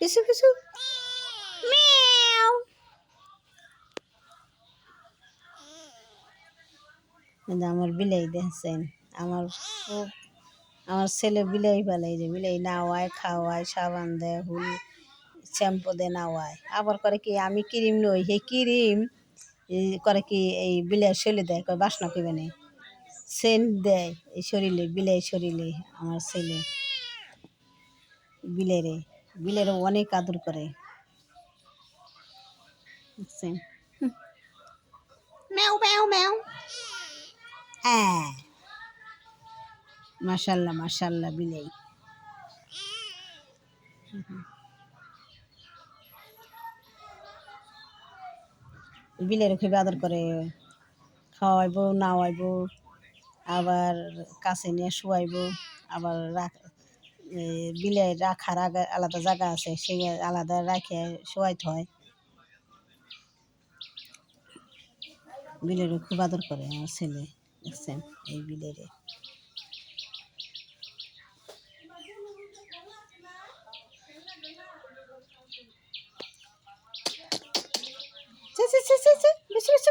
পিছু পিছু মিয়াও। আমার বিলাই দেখছেন, আমার খুব আমার ছেলে বিলাই পালাই যে বিলাই নাওয়ায় খাওয়ায় সাবান দেয় হুল শ্যাম্পু দিয়ে নাওয়ায় আবার করে কি আমি ক্রিম লই সেই ক্রিম করে কি এই বিলাই শরীরে দেয় কয় বাসনা করবে না সেন্ট দেয় এই শরীরে বিলাই শরীরে আমার ছেলে বিলেরে বিলেরে অনেক আদর করে বুঝছেন ম্যাও ম্যাও ম্যাও হ্যাঁ মাশাল্লাহ মাশাল্লাহ বিলাই বিলের খুব আদর করে খাওয়াইবো নাওয়াইবো আবার কাছে নিয়ে শুয়াইবো আবার বিলে রাখার আগে আলাদা জায়গা আছে সেই আলাদা রাখে শোয়াইতে হয় বিলেরও খুব আদর করে আমার ছেলে দেখছেন এই বিলেরে বেশি বেশি